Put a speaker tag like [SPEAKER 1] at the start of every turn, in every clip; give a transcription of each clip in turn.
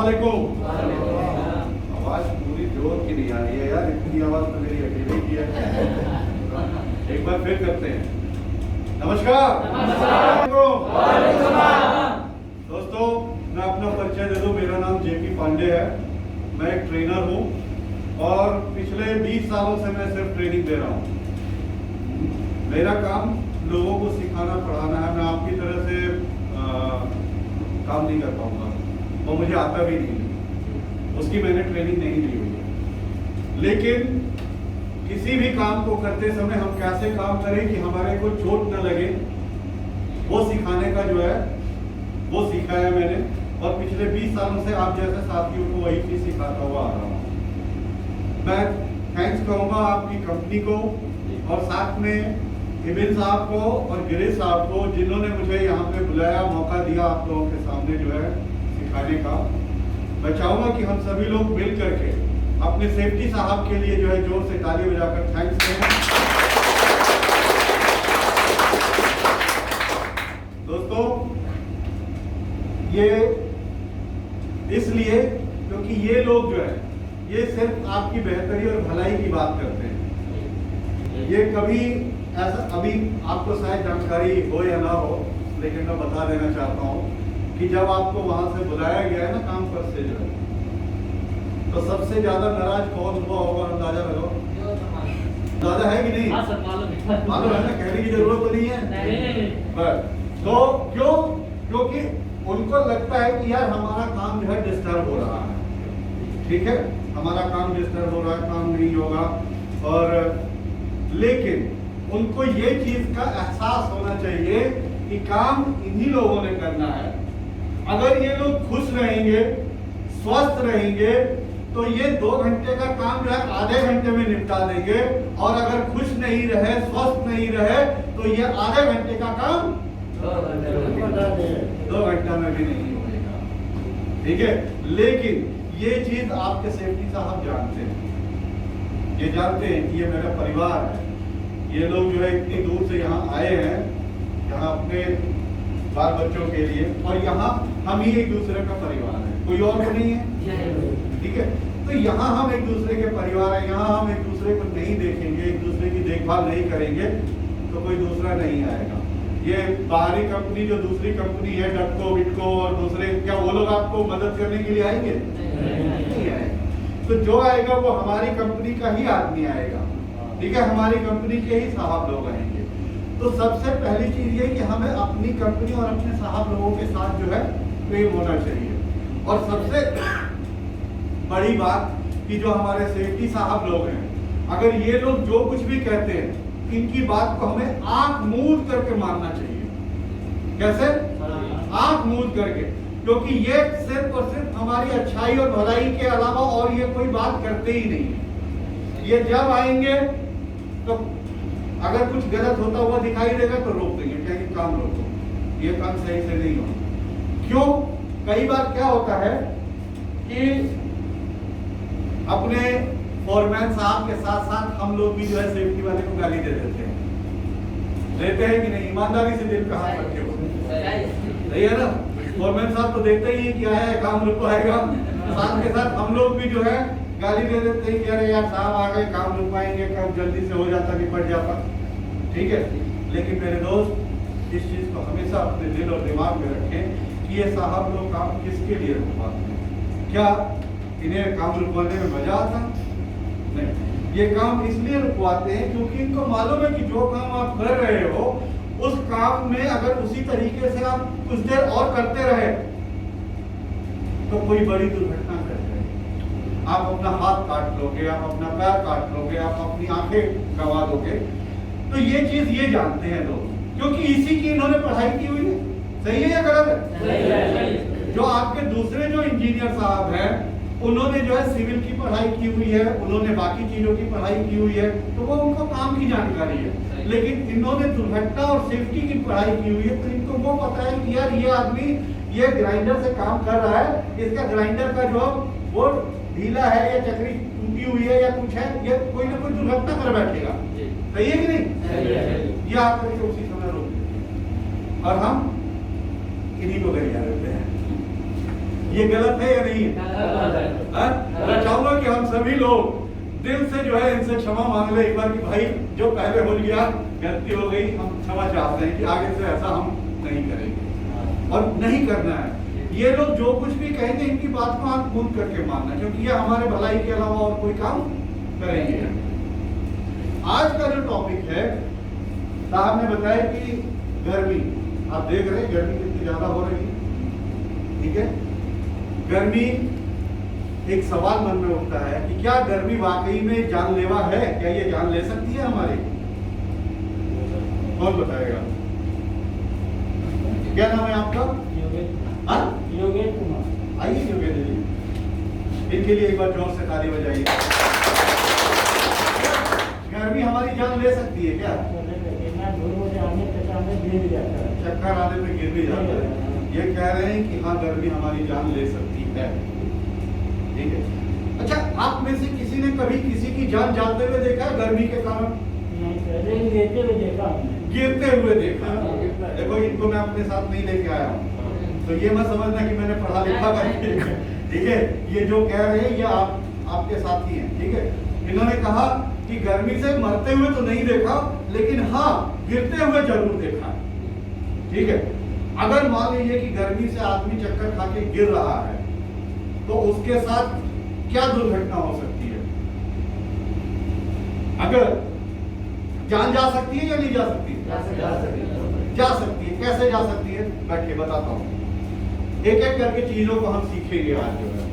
[SPEAKER 1] वालेकुम। आवाज पूरी जोर की नहीं आ रही है यार, इतनी आवाज तो मेरी अकेले की है। एक बार फिर करते हैं। नमस्कार। दोस्तों, मैं अपना परिचय दे दूं। मेरा नाम जेपी पांडे है। मैं एक ट्रेनर हूं और पिछले 20 सालों से मैं सिर्फ ट्रेनिंग दे रहा हूं। मेरा काम लोगों को सिखाना पढ़ाना है। मैं आपकी तरह से काम नहीं कर पाऊंगा, वो मुझे आता भी नहीं है, उसकी मैंने ट्रेनिंग नहीं ली हुई है। लेकिन किसी भी काम को करते समय हम कैसे काम करें कि हमारे को चोट न लगे, वो सिखाने का जो है वो सीखा है मैंने। और पिछले 20 सालों से आप जैसे साथियों को वही चीज सिखाता हुआ आ रहा हूँ। मैं थैंक्स कहूँगा आपकी कंपनी को और साथ में इबिन साहब को और गिरीश साहब को, जिन्होंने मुझे यहाँ पे बुलाया, मौका दिया आप लोगों के सामने जो है सिखाने का। मैं चाहूँगा कि हम सभी लोग मिल करके अपने सेफ्टी साहब के लिए जो है जोर से ताली बजाकर थैंक्स करें। दोस्तों, ये इसलिए क्योंकि ये लोग जो है ये सिर्फ आपकी बेहतरी और भलाई की बात करते हैं। ये कभी ऐसा, अभी आपको शायद जानकारी हो या ना हो, लेकिन मैं बता देना चाहता हूँ कि जब आपको वहां से बुलाया गया है ना काम पर से जो है, तो सबसे ज्यादा नाराज कौन हुआ होगा, अंदाजा लगाओ। अंदाजा है कि नहीं? मालूम है ना, कहने की जरूरत तो नहीं है। बस तो क्यों? क्योंकि उनको लगता है कि यार हमारा काम जो है डिस्टर्ब हो रहा है। ठीक है, हमारा काम डिस्टर्ब हो रहा है, काम नहीं होगा। और लेकिन उनको ये चीज का एहसास होना चाहिए कि काम इन्हीं लोगों ने करना है। अगर ये लोग खुश रहेंगे, स्वस्थ रहेंगे, तो ये 2 घंटे का काम जो है आधे घंटे में निपटा देंगे। और अगर खुश नहीं रहे, स्वस्थ नहीं रहे, तो ये आधे घंटे का काम 2 घंटा में भी नहीं होगा। ठीक है, लेकिन ये चीज आपके सेफ्टी साहब जानते हैं। ये जानते हैं कि ये मेरा परिवार है। ये लोग जो है इतनी दूर से यहाँ आए हैं, यहाँ अपने बाल बच्चों के लिए, और यहाँ हम ही एक दूसरे का परिवार है, कोई और तो नहीं है। ठीक है, तो यहाँ हम एक दूसरे के परिवार है। यहाँ हम एक दूसरे को नहीं देखेंगे, एक दूसरे की देखभाल नहीं करेंगे, तो कोई दूसरा नहीं आएगा। ये बाहरी कंपनी जो दूसरी कंपनी है, डटको विटको और दूसरे, क्या वो लोग आपको मदद करने के लिए आएंगे? नहीं आएगा। तो जो आएगा वो हमारी कंपनी का ही आदमी आएगा। ठीक है, हमारी कंपनी के ही साहब लोग आएंगे। तो सबसे पहली चीज ये कि हमें अपनी कंपनी और अपने साहब लोगों के साथ जो है प्रेम होना चाहिए। और सबसे बड़ी बात कि जो हमारे सेफ्टी साहब लोग हैं, अगर ये लोग जो कुछ भी कहते हैं, इनकी बात को हमें आंख मूंद करके मानना चाहिए। कैसे? आंख मूंद करके, क्योंकि ये सिर्फ और सिर्फ हमारी अच्छाई और भलाई के अलावा और ये कोई बात करते ही नहीं है। ये जब आएंगे तो अगर कुछ गलत होता हुआ दिखाई देगा तो रोक देंगे, क्या काम रोको, ये काम सही से नहीं होगा। क्यों? कई बार क्या होता है कि अपने फॉरमैन साहब के साथ साथ हम लोग भी जो है सेफ्टी वाले को गाली दे देते हैं कि नहीं? ईमानदारी से दिल पे हाथ रखे हो, सही है ना? फॉरमैन साहब तो देखते ही है कि आया है, काम रुकवाएगा। साथ के साथ हम लोग भी जो है गाली दे देते हैं कि अरे यार साहब आ गए, काम रुकवाएंगे, कब जल्दी से हो जाता, निपट जाता। ठीक है, लेकिन मेरे दोस्त इस चीज को हमेशा अपने दिल और दिमाग में रखें कि ये साहब लोग काम किसके लिए रुकवाते हैं। क्या इन्हें काम रुकवाने में मजा आता? नहीं, ये काम इसलिए रुकवाते हैं क्योंकि इनको मालूम है कि जो काम आप कर रहे हो उस काम में अगर उसी तरीके से आप कुछ देर और करते रहे तो कोई बड़ी दुर्घटना कर जाएगी। आप अपना हाथ काट लोगे, आप अपना पैर काट लोगे, आप अपनी आंखें गंवा दोगे। तो ये चीज ये जानते हैं लोग, क्योंकि इसी की इन्होंने पढ़ाई की हुई है। सही है या गलत है? सही है। जो आपके दूसरे जो इंजीनियर साहब हैं, उन्होंने जो है सिविल की पढ़ाई की हुई है, उन्होंने बाकी चीजों की पढ़ाई की हुई है, तो वो उनको काम की जानकारी है। लेकिन इन्होंने दुर्घटना और सेफ्टी की पढ़ाई की हुई है, तो इनको वो पता है कि यार ये आदमी ये ग्राइंडर से काम कर रहा है, इसका ग्राइंडर का जो वो ढीला है या चक्री टूटी हुई है या कुछ है, ये कोई ना कोई दुर्घटना कर बैठेगा। सही है कि नहीं? ये आकर के उसी समय रोक देते हैं और हम इन्हीं को गरिया देते हैं। ये गलत है या नहीं है? मैं चाहूंगा कि हम सभी लोग दिल से जो है इनसे क्षमा मांग ले एक बार कि भाई जो पहले हो गया गलती हो गई, हम क्षमा चाहते हैं कि आगे से ऐसा हम नहीं करेंगे और नहीं करना है। ये लोग जो कुछ भी कहेंगे इनकी बात को आंख बंद करके मानना, क्योंकि ये हमारे भलाई के अलावा और कोई काम करेंगे। आज का जो टॉपिक है, साहब ने बताया कि गर्मी, आप देख रहे हैं गर्मी कितनी ज्यादा हो रही है, ठीक है। गर्मी, एक सवाल मन में उठता है कि क्या गर्मी वाकई में जानलेवा है? क्या ये जान ले सकती है हमारी? कौन बताएगा? क्या नाम है आपका? योगेश कुमार। आइए योगेश जी, इनके लिए एक बार जोर से ताली बजाइए। गर्मी हमारी जान ले सकती है क्या? चक्कर आने पे गिर भी जाता है। ये कह रहे हैं कि हाँ गर्मी हमारी जान ले सकती है, ठीक है। अच्छा, आप में से किसी ने कभी किसी की जान जाते हुए देखा है गर्मी के कारण? गिरते हुए देखा। देखो इनको मैं अपने साथ नहीं लेके आया हूँ, तो ये मत समझना कि मैंने पढ़ा लिखा करके, ठीक है। ये जो कह रहे हैं ये आपके साथी हैं, ठीक है। इन्होंने कहा कि गर्मी से मरते हुए तो नहीं देखा, लेकिन हाँ गिरते हुए जरूर देखा, ठीक है। अगर मान लीजिए कि गर्मी से आदमी चक्कर खा के गिर रहा है, तो उसके साथ क्या दुर्घटना हो सकती है? अगर जान जा सकती है या नहीं जा सकती? जा सकती है। कैसे जा सकती है? बैठिए बताता हूँ। एक एक करके चीजों को हम सीखेंगे आज जो है,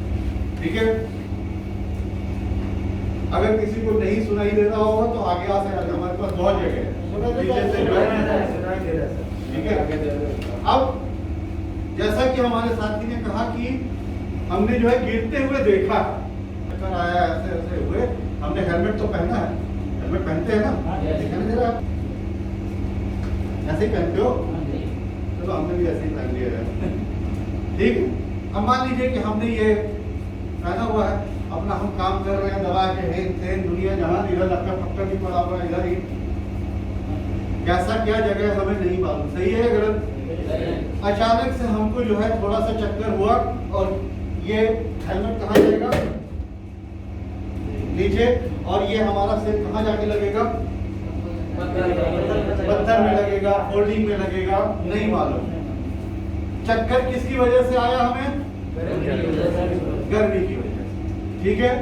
[SPEAKER 1] ठीक है। अगर किसी को नहीं सुनाई दे रहा होगा तो आगे आ सकते, हमारे पास बहुत जगह है, ठीक है। अब जैसा कि हमारे साथी ने कहा कि हमने जो है गिरते हुए देखा, चक्कर आया ऐसे ऐसे हुए, हमने हेलमेट तो पहना है, हेलमेट पहनते हैं ना, दिखाई दे रहा है? ऐसे ही पहनते हो? चलो हमने भी ऐसे ही पहन लिया है, ठीक है। अब मान लीजिए कि हमने ये पहना हुआ है, अपना हम काम कर रहे हैं, दबा के हेन दुनिया जहाँ इधर लक्का पक्का भी पड़ा हुआ है, इधर ही कैसा क्या जगह है हमें नहीं मालूम, सही है गलत? अचानक से हमको जो है थोड़ा सा चक्कर हुआ और ये हेलमेट कहाँ जाएगा? नीचे, और ये हमारा सिर कहाँ जाके लगेगा? पत्थर में लगेगा, होल्डिंग में लगेगा, नहीं मालूम। चक्कर किसकी वजह से आया हमें? गर्मी की वजह से, ठीक है।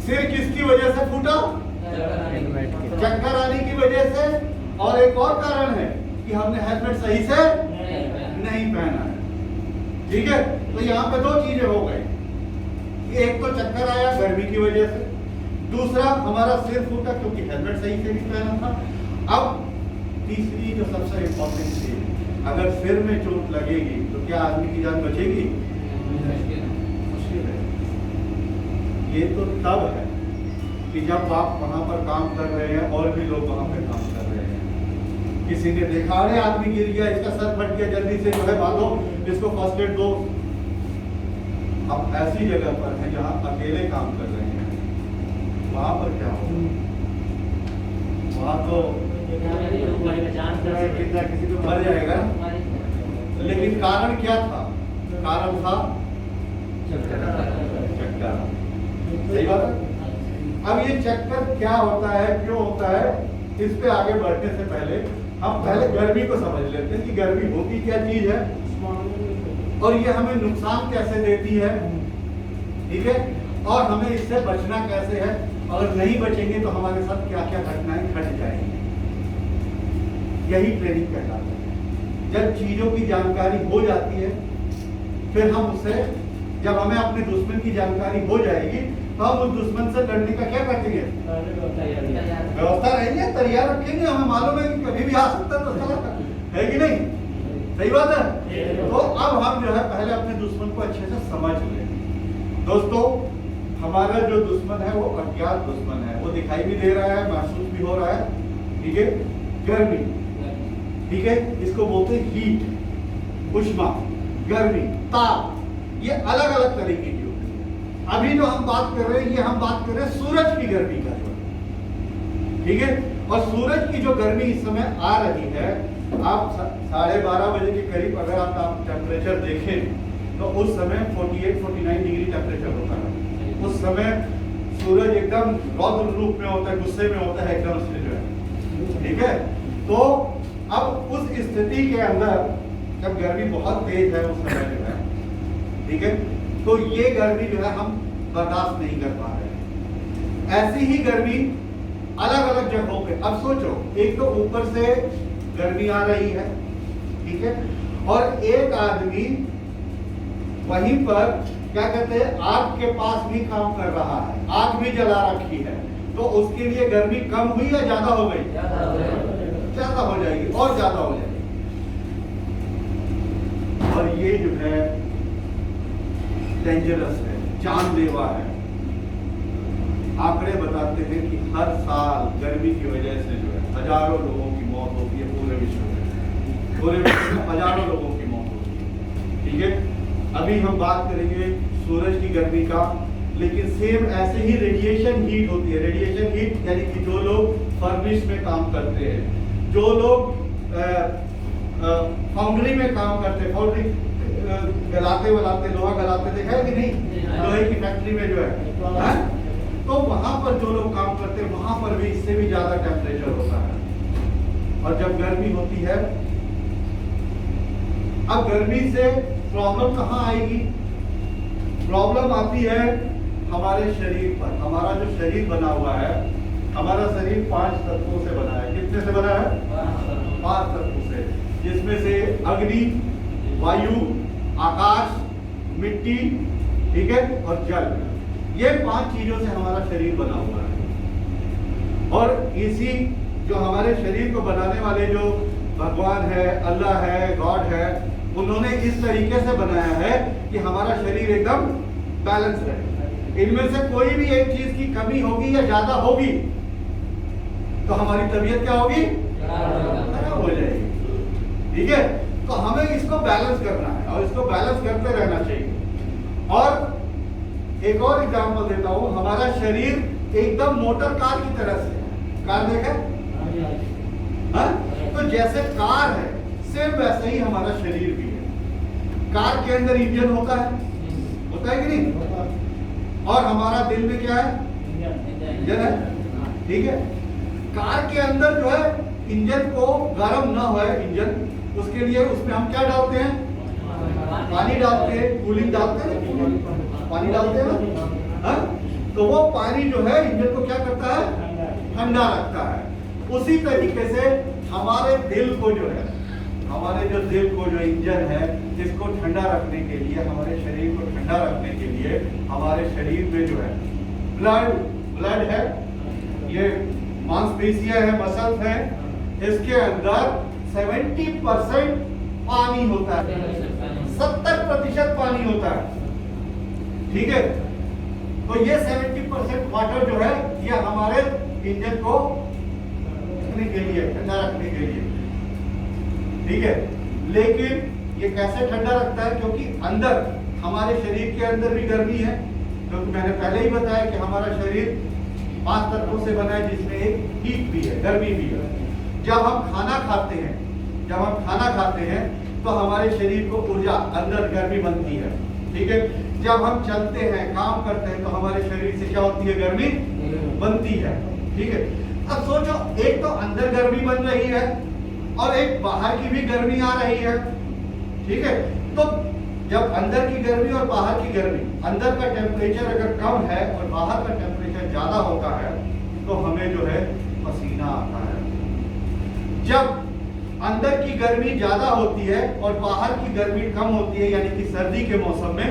[SPEAKER 1] सिर किसकी वजह से फूटा? चक्कर आने की वजह से, और एक और कारण है कि हमने हेलमेट सही से नहीं पहना है, ठीक है। तो यहाँ पे दो चीजें हो गई, एक तो चक्कर आया गर्मी की वजह से, दूसरा हमारा सिर फूटा क्योंकि हेलमेट सही से नहीं पहना था। अब तीसरी जो सबसे इम्पोर्टेंट चीज, अगर सिर में चोट लगेगी तो क्या आदमी की जान बचेगी? मुश्किल है। ये तो तब है कि जब आप वहां पर काम कर रहे हैं और भी लोग वहां पे काम कर रहे हैं, किसी ने देखा अरे आदमी गिर गया, इसका सर फट गया, जल्दी से जो है बांधो, इसको फर्स्ट एड दो। अब ऐसी जगह पर है जहां अकेले काम कर रहे हैं, वहां पर क्या हो? वहां तो किसी को मर जाएगा। लेकिन कारण क्या था? कारण था चक्कर, सही बात है। अब ये चक्कर क्या होता है, क्यों होता है, इस पे आगे बढ़ने से पहले हम पहले गर्मी को समझ लेते हैं कि गर्मी होती क्या चीज है और ये हमें नुकसान कैसे देती है, ठीक है, और हमें इससे बचना कैसे है, और नहीं बचेंगे तो हमारे साथ क्या क्या घटनाएं घट जाएंगी। यही ट्रेनिंग कहलाता है। जब चीजों की जानकारी हो जाती है, फिर हम उससे, जब हमें अपने दुश्मन की जानकारी हो जाएगी तो हम उस दुश्मन से लड़ने का क्या करेंगे? व्यवस्था रहेंगे, तैयार रखेंगे। हमें मालूम है कि कभी भी आ सकता है कि नहीं? सही बात है। तो अब हम जो है पहले अपने दुश्मन को अच्छे से समझ लें। दोस्तों, हमारा जो दुश्मन है वो अज्ञात दुश्मन है, वो दिखाई भी दे रहा है, महसूस भी हो रहा है, ठीक है। गर्मी, ठीक है, इसको बोलते हैं हीट, उष्मा, गर्मी, ताप, ये अलग अलग तरीके की होती है। अभी जो हम बात कर रहे हैं, ये हम बात कर रहे हैं सूरज की गर्मी का, ठीक है। और सूरज की जो गर्मी इस समय आ रही है, आप 12:30 बजे के करीब अगर आप टेम्परेचर देखें तो उस समय 48-49 डिग्री टेम्परेचर होता है। उस समय सूरज एकदम रौद्र रूप में होता है, गुस्से में होता है एकदम से जो है, ठीक है। तो अब उस स्थिति के अंदर जब गर्मी बहुत तेज है उस समय जो है, ठीक है, तो ये गर्मी जो है हम बर्दाश्त नहीं कर पा रहे हैं। ऐसी ही गर्मी अलग अलग जगहों पे, अब सोचो, एक तो ऊपर से गर्मी आ रही है, ठीक है, और एक आदमी वहीं पर क्या कहते हैं आग के पास भी काम कर रहा है, आग भी जला रखी है, तो उसके लिए गर्मी कम हुई या ज्यादा हो गई? ज्यादा हो जाएगी और ज्यादा हो जाएगी। और ये जो है डेंजरस है, जानलेवा है। आंकड़े बताते हैं कि हर साल गर्मी की वजह से जो है हजारों लोगों की मौत होती है पूरे विश्व में, पूरे विश्व में हजारों लोगों की मौत होती है, ठीक है। अभी हम बात करेंगे सूरज की गर्मी का, लेकिन सेम ऐसे ही रेडिएशन हीट होती है। रेडिएशन हीट यानी कि जो लोग फर्नेस में काम करते हैं, जो लोग फाउंड्री में काम करते हैं, फाउंड्री गलाते लोहा गलाते देखा है कि नहीं, लोहे की फैक्ट्री में जो है, तो वहां पर जो लोग काम करते हैं वहां पर भी इससे भी ज्यादा टेम्परेचर होता है। और जब गर्मी होती है, अब गर्मी से प्रॉब्लम कहां आएगी? प्रॉब्लम आती है हमारे शरीर पर। हमारा जो शरीर बना हुआ है, हमारा शरीर 5 तत्वों से बना है। कितने से बना है? 5 तत्वों से, जिसमें से अग्नि, वायु, आकाश, मिट्टी, ठीक है, और जल। ये 5 चीजों से हमारा शरीर बना हुआ है। और इसी जो हमारे शरीर को बनाने वाले जो भगवान है, अल्लाह है, गॉड है, उन्होंने इस तरीके से बनाया है कि हमारा शरीर एकदम बैलेंस रहे। इनमें से कोई भी एक चीज की कमी होगी या ज्यादा होगी तो हमारी तबीयत क्या होगी? खराब हो जाएगी, ठीक है। तो हमें इसको बैलेंस करना है और इसको बैलेंस करते रहना चाहिए। और एक और एग्जांपल देता हूं, हमारा शरीर एकदम मोटर कार की तरह से है। कार देखे? तो जैसे कार है, सेम वैसे ही हमारा शरीर भी है। कार के अंदर इंजन होता है कि नहीं? और हमारा दिल में क्या है? इंजन है, ठीक है। कार के अंदर जो है इंजन को गर्म ना हो, इंजन, उसके लिए उसमें हम क्या डालते हैं? पानी डालते हैं, कूलिंग डालते हैं, पानी डालते हैं ना। तो वो पानी जो है इंजन को क्या करता है? ठंडा रखता है। उसी तरीके से हमारे दिल को जो है, हमारे जो दिल को जो इंजन है, इसको ठंडा रखने के लिए, हमारे शरीर को ठंडा रखने के लिए हमारे शरीर में जो है ब्लड है, ये मांसपेशियां है, मसल्स है, इसके अंदर 70% पानी होता है, 70% पानी होता है, ठीक है। तो ये 70% वाटर जो है ये हमारे इंजन को रखने के लिए, ठंडा रखने के लिए, ठीक है। लेकिन ये कैसे ठंडा रखता है? क्योंकि अंदर हमारे शरीर के अंदर भी गर्मी है, क्योंकि मैंने पहले ही बताया कि हमारा शरीर 5 तत्वों से बना है, जिसमें एक हीट भी है, गर्मी भी है। जब हम खाना खाते हैं, तो हमारे शरीर को ऊर्जा, अंदर गर्मी बनती है, ठीक है। जब हम चलते हैं, काम करते हैं, तो हमारे शरीर से क्या होती है? गर्मी बनती है, ठीक है। अब सोचो, एक तो अंदर गर्मी बन रही है और एक बाहर की भी गर्मी आ रही है, ठीक है। तो जब अंदर की गर्मी और बाहर की गर्मी, अंदर का टेम्परेचर अगर कम है और बाहर का टेम्परेचर ज्यादा होता है तो हमें जो है पसीना आता है। जब अंदर की गर्मी ज्यादा होती है और बाहर की गर्मी कम होती है, यानी कि सर्दी के मौसम में,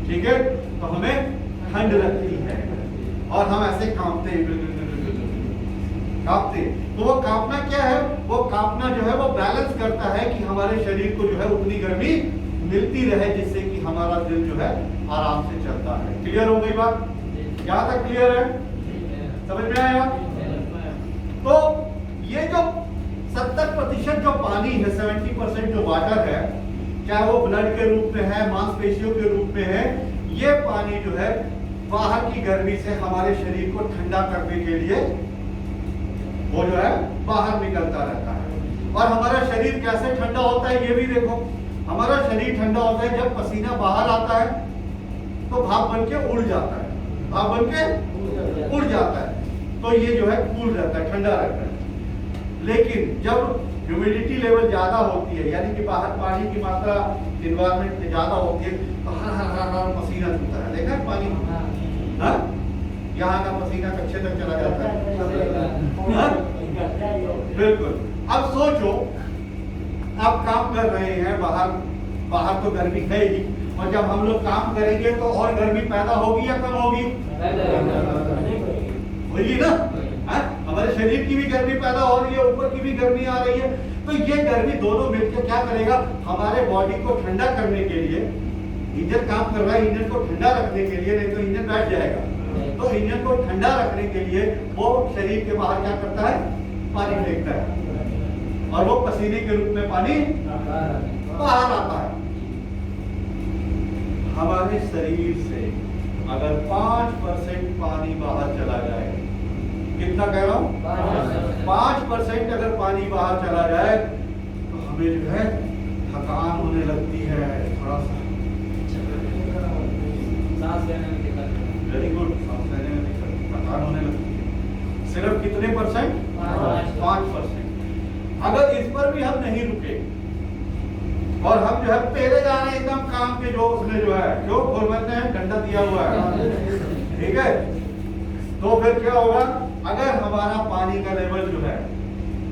[SPEAKER 1] ठीक है, तो हमें ठंड लगती है और हम ऐसे कांपते हैं, तो वो कांपना क्या है? वो कांपना जो है वो बैलेंस करता है कि हमारे शरीर को जो है उतनी गर्मी मिलती रहे, जिससे कि हमारा दिल जो है आराम से चलता है। क्लियर हो गई बात? यहाँ तक क्लियर है? समझ में आया? तो ये जो 70% जो पानी है, 70% जो वाटर है, चाहे वो ब्लड के रूप में है, मांसपेशियों के रूप में है, ये पानी जो है बाहर की गर्मी से हमारे शरीर को ठंडा करने के लिए वो जो है बाहर निकलता रहता है। और हमारा शरीर कैसे ठंडा होता है ये भी देखो। हमारा शरीर ठंडा होता है जब पसीना बाहर आता है तो भाप बन के उड़ जाता है, भाप बन के उड़ जाता है, तो ये जो है कूल रहता है, ठंडा रहता है। लेकिन जब ह्यूमिडिटी लेवल ज्यादा होती है, यानी कि बाहर पानी की मात्रा इन्वायरमेंट में ज्यादा होती है, तो हर पसीना छूता है, देखा है पानी, हाँ यहाँ का पसीना कच्चे तक चला जाता है, बिल्कुल। अब सोचो आप काम कर रहे हैं बाहर, बाहर तो गर्मी है ही, और जब हम लोग काम करेंगे तो और गर्मी पैदा होगी या कम होगी? होगी ना, हमारे शरीर की भी गर्मी पैदा हो रही है, ऊपर की भी गर्मी आ रही है, तो ये गर्मी दोनों मिलकर क्या करेगा, हमारे बॉडी को ठंडा करने के लिए, इंजन काम कर रहा है, इंजन को ठंडा रखने के लिए, नहीं तो इंजन बैठ जाएगा, तो इंजन को ठंडा रखने के लिए वो शरीर के बाहर क्या करता है, पानी फेंकता है, और वो पसीने के रूप में पानी बाहर आता है। हमारे शरीर से अगर 5% पानी बाहर चला जाए, कितना कह रहा हूं, 5% अगर पानी बाहर चला जाए तो हमें जो है थकान होने लगती है, थोड़ा सा सांस लेने में दिक्कत, वेरी गुड, सांस लेने में दिक्कत, थकान होने लगती है। सिर्फ कितने परसेंट? 5%। अगर इस पर भी हम नहीं रुके और हम जो है पहले जा रहे हैं एकदम काम के जोश में, जो है जो फोरमैन ने डंडा दिया हुआ है, ठीक है, तो फिर क्या होगा, अगर हमारा पानी का लेवल जो है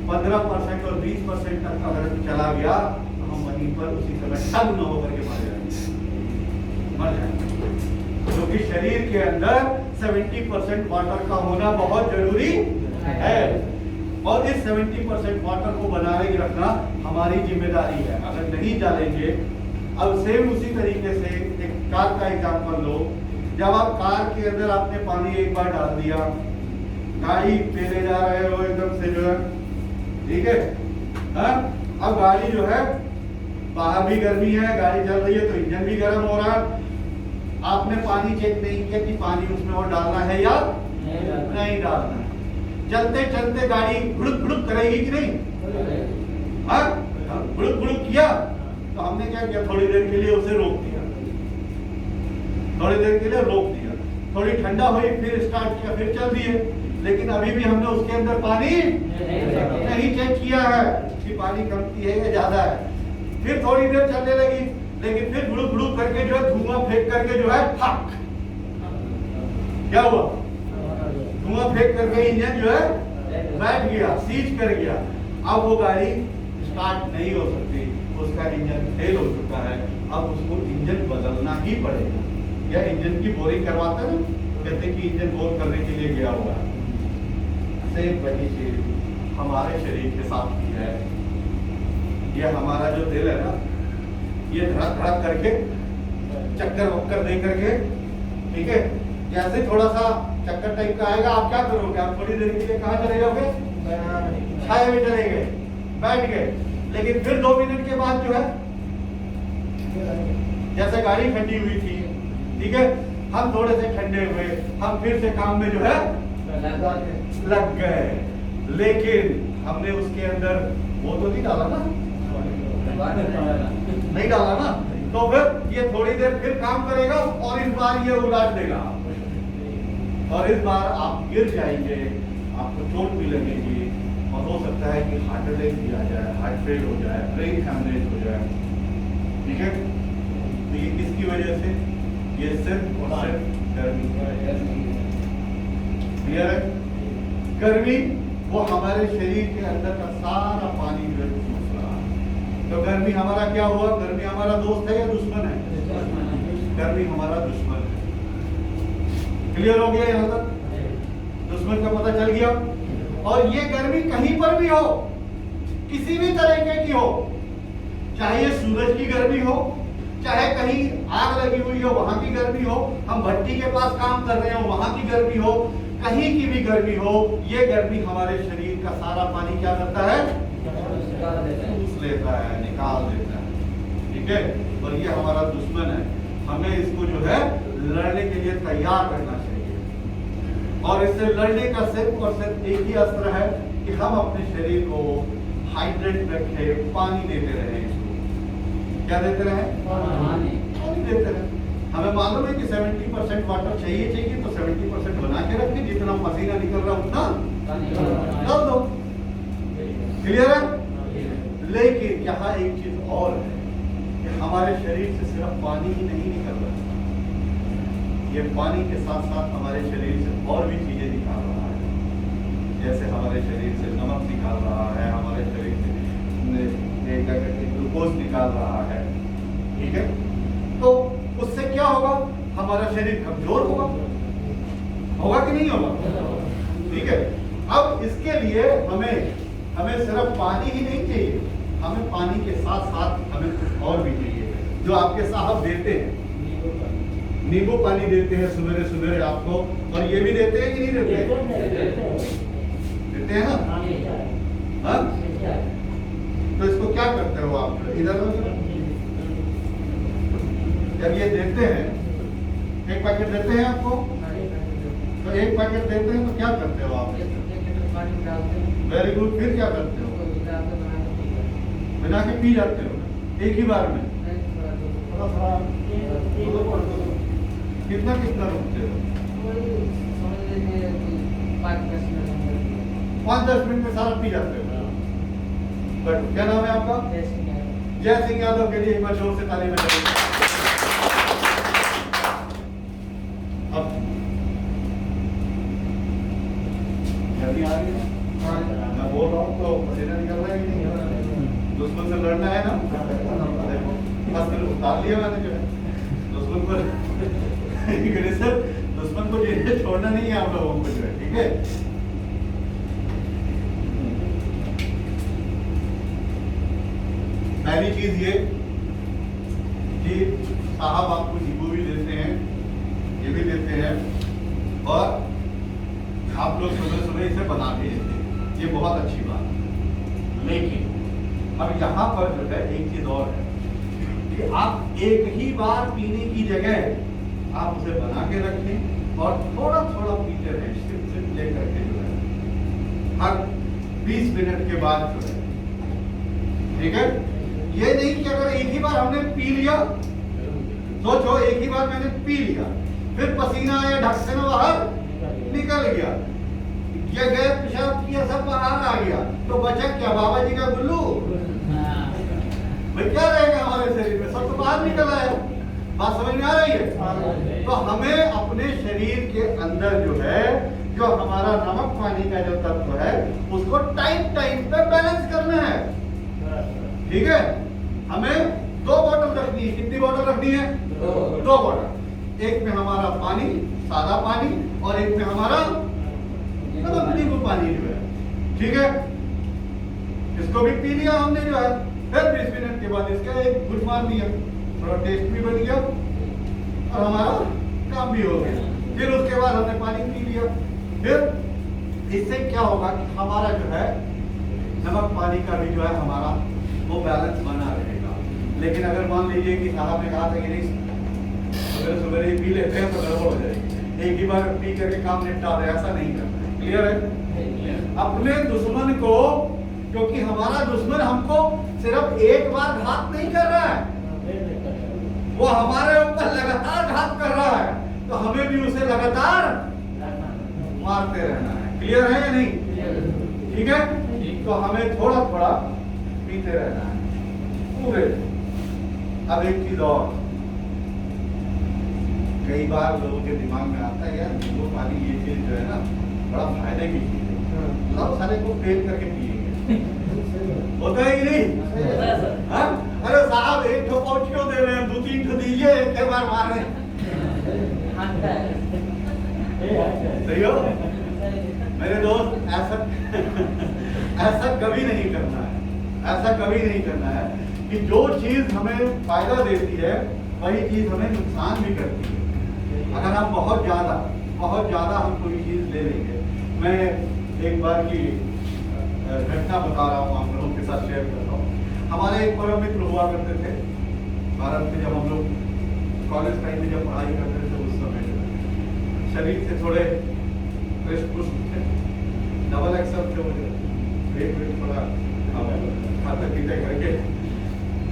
[SPEAKER 1] 15% और 20% तक अगर चला गया तो हम वहीं पर उसी समय सन्न होकर के मर जाएंगे, क्योंकि शरीर के अंदर 70% वाटर का होना बहुत जरूरी है, और इस 70% वाटर को बनाए रखना हमारी जिम्मेदारी है। अगर नहीं डालेंगे, अब सेम उसी तरीके से एक कार का एग्जांपल लो, जब आप कार के अंदर आपने पानी एक बार डाल दिया, गाड़ी पे ले जा रहे हो एकदम से जो है, ठीक है, हाँ? अब गाड़ी जो है बाहर भी गर्मी है, गाड़ी चल रही है तो इंजन भी गर्म हो रहा है, आपने पानी चेक नहीं किया कि पानी उसमें और डालना है या नहीं डालना है, चलते चलते गाड़ी गुड़ुक गुड़ुक करेगी कि नहीं, गुड़ुक गुड़ुक किया तो हमने क्या किया, थोड़ी देर के लिए उसे रोक दिया, थोड़ी देर के लिए रोक दिया, थोड़ी ठंडा हुई फिर स्टार्ट किया, फिर चल दिए, लेकिन अभी भी हमने उसके अंदर पानी नहीं चेक किया है कि पानी कमती है या ज्यादा है, फिर थोड़ी देर चलने लगी, लेकिन फिर गुड़ुक गुड़ुक करके जो है धुआं फेंक करके जो है फक, क्या हुआ, धुआं फेंक करके इंजन जो है बैठ गया, सीज कर गया, अब वो गाड़ी स्टार्ट नहीं हो सकती, उसका इंजन फेल हो चुका है, अब उसको इंजन बदलना ही पड़ेगा, या इंजन की बोरिंग करवाते हैं, कहते हैं कि इंजन बोर करने के लिए गया हुआ है, सेम वही चीज हमारे शरीर के साथ भी है। ये हमारा जो दिल है ना, ये धड़क धड़क करके चक्कर वक्कर दे करके, ठीक है, जैसे थोड़ा सा चक्कर टाइप का आएगा, आप क्या करोगे, आप थोड़ी देर के लिए कहाँ चले जाओगे, छाया में चले गए, बैठ गए, लेकिन फिर 2 मिनट के बाद जो है, जैसे गाड़ी ठंडी हुई थी, ठीक है, हम थोड़े से ठंडे हुए, हम फिर से काम में जो है लग गए, लेकिन हमने उसके अंदर वो तो नहीं डाला ना, नहीं डाला ना, तो फिर ये थोड़ी देर फिर काम करेगा और इस बार ये उलट देगा, और इस बार आप गिर जाएंगे, आपको चोट भी लगेगी, और हो सकता है कि हार्ट अटैक भी आ जाए, हार्ट फेल हो जाए, ब्रेन हैमरेज हो जाए, ठीक है। तो ये किसकी वजह से, ये सिर्फ और सिर्फ गर्मी, क्लियर है, गर्मी वो हमारे शरीर के अंदर का सारा पानी जो है चूस रहा है, तो गर्मी हमारा क्या हुआ, गर्मी हमारा दोस्त है या दुश्मन है, गर्मी हमारा दुश्मन है, क्लियर हो गया यहाँ तक, दुश्मन का पता चल गया। और ये गर्मी कहीं पर भी हो, किसी भी तरीके की हो, चाहे ये सूरज की गर्मी हो, चाहे कहीं आग लगी हुई हो वहां की गर्मी हो, हम भट्टी के पास काम कर रहे हो वहां की गर्मी हो, कहीं की भी गर्मी हो, ये गर्मी हमारे शरीर का सारा पानी क्या करता है, चूस लेता है, निकाल देता है, ठीक है, और ये हमारा दुश्मन है, हमें इसको जो है लड़ने के लिए तैयार रहना चाहिए, और इससे लड़ने का सिर्फ और सिर्फ एक ही अस्त्र है कि हम अपने शरीर को हाइड्रेट रखें, पानी देते रहें इसको, क्या देते रहे? पानी देते रहे। हमें मालूम है कि 70% वाटर चाहिए तो 70% बना के रखें, जितना पसीना निकल रहा उतना डाल दो। क्लियर है? लेकिन यहाँ एक चीज और है कि हमारे शरीर से सिर्फ पानी ही नहीं निकल रहा, ये पानी के साथ साथ हमारे शरीर से और भी चीजें निकाल रहा है। जैसे हमारे शरीर से नमक निकाल रहा है, हमारे शरीर से ग्लूकोज निकाल रहा है। ठीक है, तो उससे क्या होगा? हमारा शरीर कमजोर होगा कि नहीं होगा? ठीक है, अब इसके लिए हमें सिर्फ पानी ही नहीं चाहिए, हमें पानी के साथ साथ हमें कुछ और भी चाहिए, जो आपके साहब देते हैं। नींबू पानी देते हैं सवेरे सवेरे आपको, और ये भी देते हैं कि नहीं देते हैं ना? हाँ, तो इसको क्या करते हो आप? इधर जब ये देते हैं, एक पैकेट देते हैं आपको, तो एक पैकेट देते हैं तो क्या करते हो आप? Very good. फिर क्या करते हो? बना के पी जाते हो एक ही बार में? कितना रुकते हो? 5-10 मिनट में सारा पी जाते हो। बट क्या नाम है आपका? जय सिंह यादव के लिए एक बार जोर से ताली बजाइए। अब जल्दी आ रही है, मैं बोल रहा हूँ तो पसीना निकल रहा है कि नहीं? दुश्मन से लड़ना है ना? देखो उतार लिया मैंने जो है दुश्मन को। सर दुश्मन को जेल छोड़ना नहीं है आप लोगों को जो है, ठीक है? पहली चीज ये कि साहब आपको नींबू भी देते हैं, ये भी देते हैं, और आप लोग सुबह सुबह इसे बना के देते हैं, ये बहुत अच्छी बात है। लेकिन अब यहाँ पर जो है एक चीज और है कि आप एक ही बार पीने की जगह आप उसे बना के रखें और थोड़ा थोड़ा पीते रहें, सिप लेकर के जो है हर 20 मिनट के बाद जो है। ठीक है, ये नहीं कि अगर एक ही बार हमने पी लिया, सोचो एक ही बार मैंने पी लिया, फिर पसीना आया, ढक से बाहर निकल गया, ये गए पेशाब किया, सब बाहर आ गया, तो बचा क्या? बाबा जी का गुल्लू भाई क्या रहेगा हमारे शरीर में? सब तो बाहर निकल आया। बात समझ में आ रही है? तो हमें अपने शरीर के अंदर जो है, जो हमारा नमक पानी का जो तत्व है, उसको टाइम पे बैलेंस करना है। ठीक है, हमें 2 बोतल रखनी है। कितनी बोतल रखनी है? 2 बोतल। एक में हमारा पानी, सादा पानी, और एक में हमारा नींबू पानी जो है। ठीक है, इसको भी पी लिया हमने जो है, फिर 20 मिनट के बाद इसका एक घुट मार दिया, थोड़ा टेस्ट भी बन गया और हमारा काम भी हो गया। फिर उसके बाद हमने पानी पी लिया। फिर इससे क्या होगा कि हमारा जो है नमक पानी का भी जो है हमारा वो बैलेंस बना रहेगा। लेकिन अगर मान लीजिए कि साहब ने कहा था कि नहीं अगर सवेरे ही पी लेते हैं तो गड़बड़ हो जाएगी, एक ही बार पी करके काम निपटा दे, ऐसा नहीं करना है। क्लियर है? अपने दुश्मन को, क्योंकि हमारा दुश्मन हमको सिर्फ एक बार घात नहीं कर रहा है, वो हमारे ऊपर लगातार घात कर रहा है, तो हमें भी उसे लगातार मारते रहना है। क्लियर है या नहीं? ठीक है, तो हमें थोड़ा थोड़ा पीते रहना है पूरे। अब एक चीज और, कई बार लोगों के दिमाग में आता है यार नींबू पानी ये चीज जो है ना बड़ा फायदे की चीज है, सब सारे को फेल करके पिएंगे, होता है कि नहीं? हाँ, अरे साहब एक ठो पाउच क्यों दे रहे हैं, 2-3 ठो दीजिए, एक बार मार रहे हैं। सही हो मेरे दोस्त? ऐसा कभी नहीं करना है, ऐसा कभी नहीं करना है कि जो चीज हमें फायदा देती है वही चीज हमें नुकसान भी करती है। अगर हम बहुत ज्यादा हम कोई चीज ले लेंगे, मैं एक बार की घटना बता रहा हूँ, आप लोगों के साथ शेयर कर रहा हूँ। हमारे एक परम मित्र हुआ करते थे भारत में, जब हम लोग कॉलेज टाइम में जब पढ़ाई करते थे उस समय शरीर से थोड़े पुष्ट थे, डबल एक्सल थे, मुझे वेट थोड़ा खाते पीते करके,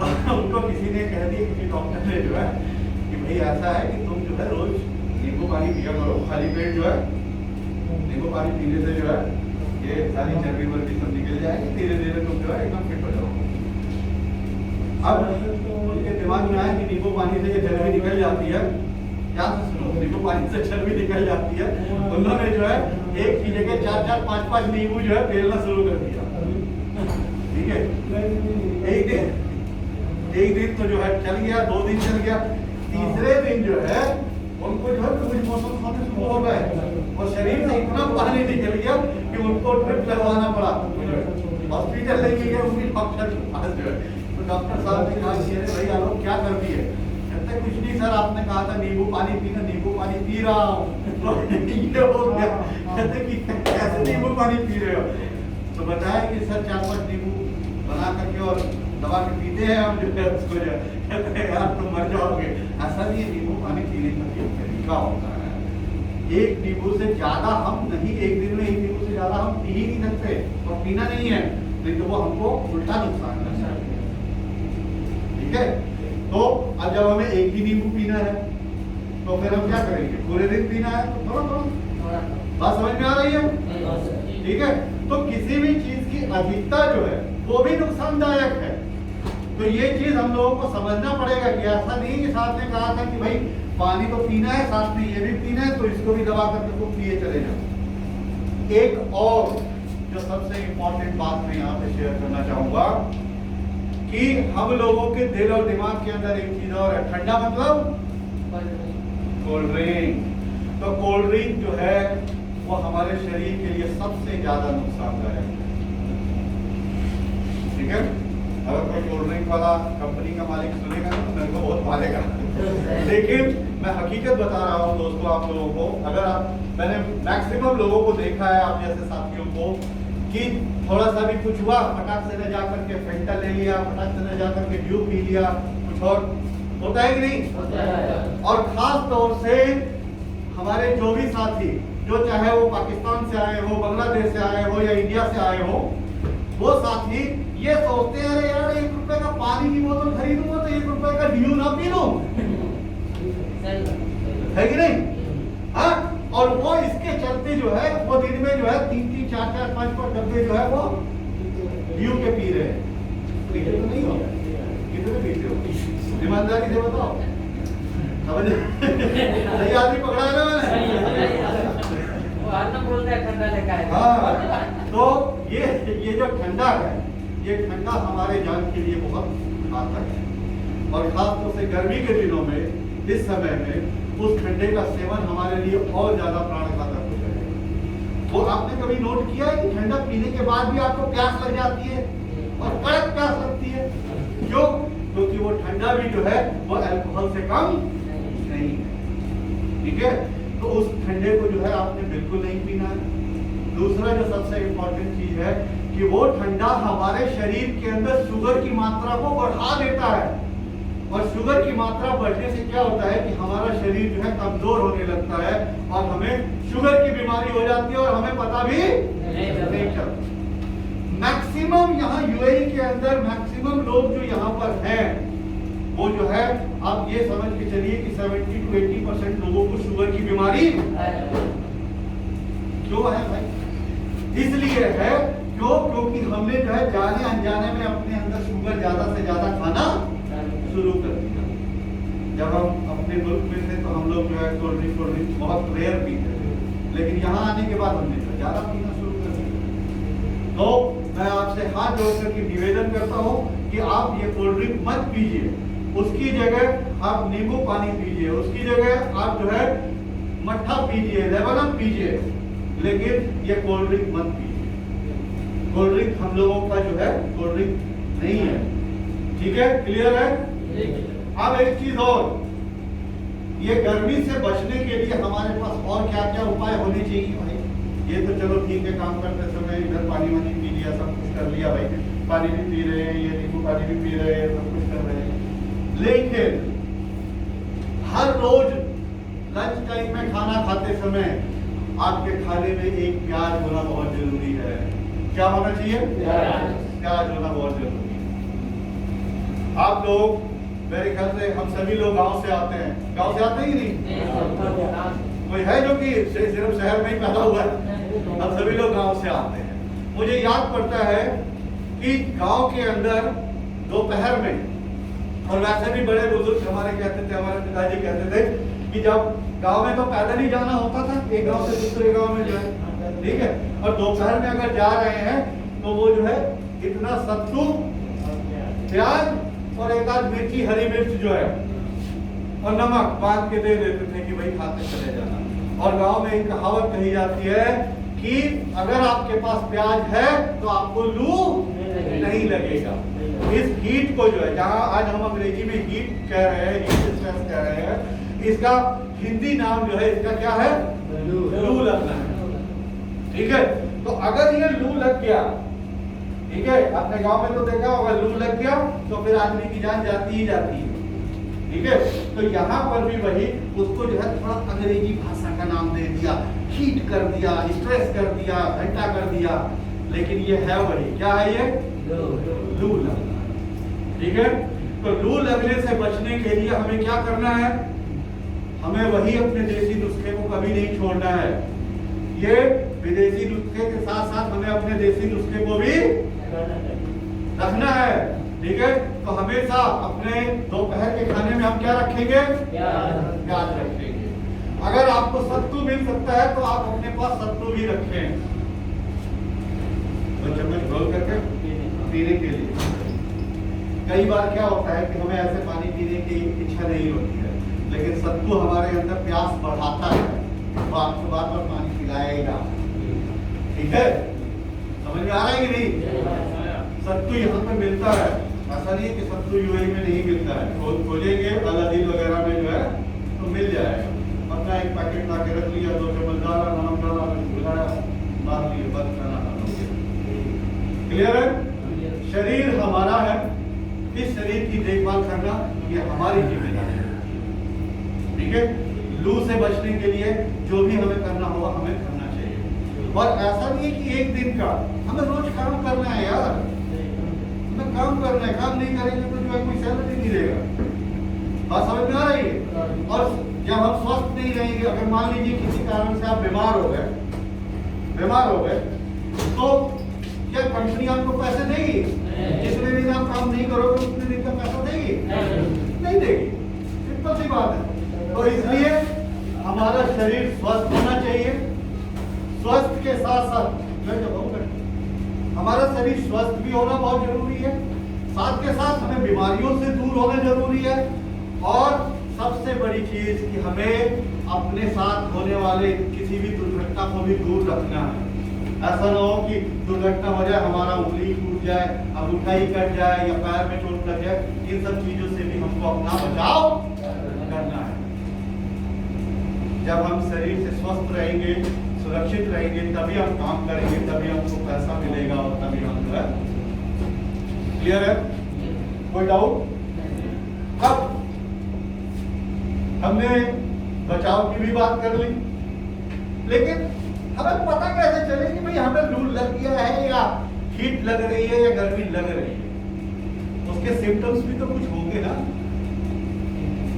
[SPEAKER 1] उनको किसी ने कह दिया, किसी डॉक्टर ने जो है कि भाई ऐसा है कि तुम जो है रोज नींबू पानी पिया करो, खाली पेट जो है नींबू पानी पीने से जो है ये सारी चर्बी वर्बी सब निकल जाएगी, धीरे धीरे तुम जो है एकदम फिट हो जाओगे। अब उनके दिमाग में आया कि नींबू पानी से ये चर्बी निकल जाती है, क्या सुनो, नींबू पानी से चर्बी निकल जाती है। उन्होंने जो है एक की जगह 4-4, 5-5 नींबू जो है पेलना शुरू कर दिया। ठीक है, एक दिन तो जो है चल गया, 2 दिन चल गया, तीसरे दिन जो है उनको जो है कुछ मौसम होने शुरू हो गए और शरीर से इतना पानी निकल गया कि उनको ट्रिप लगवाना पड़ा। हॉस्पिटल लेके गए उनकी डॉक्टर के पास जो है, तो डॉक्टर साहब ने कहा कि अरे भाई आप क्या कर दिए? कहते कुछ नहीं सर, आपने कहा था नींबू पानी पीना, नींबू पानी पी रहा हूँ। तो ये हो गया। कहते कि कैसे नींबू पानी पी रहे हो? तो बताया कि सर 4-5 नींबू बना करके और दबा के पीते हैं हम, जो है उसको जो कहते हैं यार तुम मर जाओगे। ऐसा नहीं, नींबू पानी पीने का एक तरीका होता है। एक नींबू से ज्यादा हम नहीं, एक दिन में एक नींबू से ज्यादा हम पी ही नहीं सकते और पीना नहीं है, नहीं तो वो हमको उल्टा नुकसान कर सकते हैं। ठीक है, तो अब जब हमें एक ही नींबू पीना है तो फिर हम क्या करेंगे? पूरे दिन पीना है तो थोड़ा थोड़ा। बात समझ में आ रही है? ठीक है, तो किसी भी चीज की अधिकता जो है वो भी नुकसानदायक है। तो ये चीज हम लोगों को समझना पड़ेगा कि ऐसा नहीं कि साथ में कहा था कि भाई पानी तो पीना है, साथ में ये भी पीना है, तो इसको भी दबा करके तुम पिए चले जाओ। एक और जो सबसे इंपॉर्टेंट बात मैं यहाँ पे शेयर करना चाहूंगा कि हम लोगों के दिल और दिमाग के अंदर एक चीज और है, ठंडा मतलब कोल्ड ड्रिंक। तो कोल्ड ड्रिंक जो है वो हमारे शरीर के लिए सबसे ज्यादा नुकसानदायक है। ठीक है, अगर कोई कोल्ड ड्रिंक वाला कंपनी का मालिक सुनेगा तो मेरे को बहुत मारेगा। लेकिन मैं हकीकत बता रहा हूँ दोस्तों आप लोगों को, अगर मैंने मैक्सिमम लोगों को देखा है, आप जैसे साथियों को, कि थोड़ा सा भी कुछ हुआ फटाक से न जाकर के फेंटा ले लिया, फटाक से न जाकर के ड्यू पी लिया, कुछ और होता है कि नहीं? होता है। और खास तौर से हमारे जो भी साथी, जो चाहे वो पाकिस्तान से आए हो, बांग्लादेश से आए हो या इंडिया से आए हो, वो साथी ये सोचते हैं अरे यार 1 रुपए का पानी की बोतल खरीदूंगा तो 1 रुपए का ड्यू ना पी लूं, है कि नहीं? हाँ, और वो इसके चलते जो है वो दिन में जो है 3-3, 4-4, 5-5 डब्बे जो है वो ड्यू के पी रहे हैं। तो ये तो नहीं होगा, कितने पीते हो? ईमानदारी से बताओ, समझ सही आदमी पकड़ा है ना मैंने? हाँ, तो ये जो ठंडा है, ये ठंडा हमारे जान के लिए बहुत घातक है। और खास तौर से गर्मी के दिनों में, इस समय में उस ठंडे का सेवन हमारे लिए और ज्यादा प्राणघातक हो जाएगा। वो आपने कभी नोट किया है कि ठंडा पीने के बाद भी आपको प्यास लग जाती है और कड़क प्यास लगती है? क्यों? क्योंकि वो ठंडा भी जो है वो अल्कोहल से कम नहीं है। ठीक है, तो उस ठंडे को जो है आपने बिल्कुल नहीं पीना है। दूसरा जो सबसे इंपॉर्टेंट चीज है कि वो ठंडा हमारे शरीर के अंदर शुगर की मात्रा को बढ़ा देता है, और शुगर की मात्रा बढ़ने से क्या होता है कि हमारा शरीर जो है कमजोर होने लगता है और हमें शुगर की बीमारी हो जाती है और हमें पता भी नहीं चलता। मैक्सिमम यहाँ यूएई के अंदर मैक्सिमम लोग जो यहाँ पर हैं वो जो है आप ये समझ के चलिए कि 70 to 80% लोगों को शुगर की बीमारी क्यों है भाई? इसलिए है क्योंकि हमने जो है जाने अनजाने में अपने अंदर शुगर ज्यादा से ज्यादा खाना शुरू कर दिया। जब हम अपने मुल्क में थे तो हम लोग जो है कोल्ड ड्रिंक बहुत रेयर पीते थे, लेकिन यहाँ आने के बाद हमने जो ज्यादा पीना शुरू कर दिया। तो मैं आपसे हाथ जोड़ करके निवेदन करता हूँ कि आप ये कोल्ड ड्रिंक मत पीजिए, उसकी जगह आप नींबू पानी पीजिए, उसकी जगह आप जो है मट्ठा पीजिए, लेमन पीजिए, लेकिन ये कोल्ड ड्रिंक मत पीजिए। कोल्ड ड्रिंक हम लोगों का जो है कोल्ड ड्रिंक नहीं है। ठीक है, क्लियर है? अब एक चीज और, ये गर्मी से बचने के लिए हमारे पास और क्या क्या उपाय होने चाहिए भाई? ये तो चलो ठीक है, काम करते समय इधर पानी वानी पी लिया, सब कुछ कर लिया भाई, पानी भी पी रहे हैं, ये नींबू पानी भी पी रहे हैं, सब कुछ कर रहे हैं, लेकिन हर रोज लंच टाइम में खाना खाते समय आपके खाने में एक प्याज होना बहुत जरूरी है। क्या होना चाहिए? प्याज होना बहुत जरूरी है। आप लोग मेरे ख्याल से हम सभी लोग गांव से आते हैं, गांव से आते ही नहीं, कोई है जो कि सिर्फ शहर में ही पैदा हुआ है? हम सभी लोग गांव से आते हैं। मुझे याद पड़ता है कि गांव के अंदर दोपहर में, और वैसे भी बड़े बुजुर्ग हमारे कहते थे, हमारे पिताजी कहते थे कि जब गांव में तो पैदल ही जाना होता था एक गांव से दूसरे गांव में जाए, ठीक है, और दोपहर में अगर जा रहे हैं तो वो जो है इतना सत्तू, प्याज और एक आध मिर्ची, हरी मिर्च जो है और नमक बांध के दे देते थे कि भाई खाते चले जाना। और गांव में एक कहावत कही जाती है कि अगर आपके पास प्याज है तो आपको लू नहीं लगेगा। इस हीट को जो है, जहां आज हम अंग्रेजी में हीट कह रहे हैं, हीट स्ट्रेस कह रहे हैं, इसका हिंदी नाम जो है इसका क्या है? लू लगना है, ठीक है। तो अगर ये लू लग गया, ठीक है, आपने गांव में तो देखा होगा, लू लग गया तो फिर आदमी की जान जाती ही जाती है, ठीक है। तो यहाँ पर भी वही उसको जो है थोड़ा अंग्रेजी भाषा का नाम दे दिया, हीट कर दिया, स्ट्रेस कर दिया, घंटा कर दिया, लेकिन ये है वही, क्या है ये? लू लगना, ठीक है। तो लू लगने से बचने के लिए हमें क्या करना है? हमें वही अपने देसी नुस्खे को कभी नहीं छोड़ना है। ये विदेशी नुस्खे के साथ साथ हमें अपने देसी नुस्खे को भी रखना है, ठीक है। तो हमेशा अपने दोपहर के खाने में हम क्या रखेंगे? प्याज रखेंगे। अगर आपको सत्तू मिल सकता है तो आप अपने पास सत्तू भी रखें, तो चम्मच घोल करके पीने के लिए। कई बार क्या होता है कि हमें ऐसे पानी पीने की इच्छा नहीं होती है, लेकिन सत्तू हमारे अंदर प्यास बढ़ाता है, तो आपको बार बार पानी पिलाएगा, ठीक है। समझ में आ रहा है कि नहीं? सत्तू यहाँ पे मिलता है, ऐसा नहीं है कि सत्तू यूएई में नहीं मिलता है, खोजेंगे अलादीन वगैरह में जो है तो मिल जाएगा। अपना एक पैकेट ला के रख लिया, 2 चम्मच डाला, नमक डाला, मिलाया, डाल लिए, बंद करना खत्म। क्लियर है? शरीर हमारा है, इस शरीर की देखभाल करना ये हमारी जिम्मेदारी है, ठीक है। लू से बचने के लिए जो भी हमें करना होगा हमें करना चाहिए, और ऐसा नहीं है कि एक दिन का, हमें रोज काम करना है यार, हमें काम करना है। काम नहीं करेंगे तो जो है कोई सैलरी नहीं देगा, बात समझ में आ रही है? और जब हम स्वस्थ नहीं रहेंगे, अगर मान लीजिए किसी कारण से आप बीमार हो गए, तो क्या कंपनी आपको पैसे देगी? जितने दिन आप काम नहीं करोगे उतने दिन का पैसा देगी? नहीं देगी, सिंपल सी बात है। तो इसलिए हमारा शरीर स्वस्थ होना चाहिए। स्वस्थ के साथ साथ हमारा शरीर स्वस्थ भी होना बहुत जरूरी है, साथ के साथ हमें बीमारियों से दूर होना जरूरी है, और सबसे बड़ी चीज कि हमें अपने साथ होने वाले किसी भी दुर्घटना को भी दूर रखना है। ऐसा ना हो कि दुर्घटना हो जाए, हमारा उंगली टूट जाए, अंगूठा ही कट जाए या पैर में चोट लग जाए, इन सब चीजों से भी हमको अपना बचाव करना है। जब हम शरीर से स्वस्थ रहेंगे, सुरक्षित रहेंगे, तभी हम काम करेंगे, तभी हमको पैसा मिलेगा और तभी हम जो है। क्लियर है? कोई डाउट? अब हमने बचाव की भी बात कर ली, लेकिन हमें पता कैसे चले कि भाई हमें लू लग गया है या हीट लग रही है या गर्मी लग रही है? उसके सिम्टम्स भी तो कुछ होंगे ना,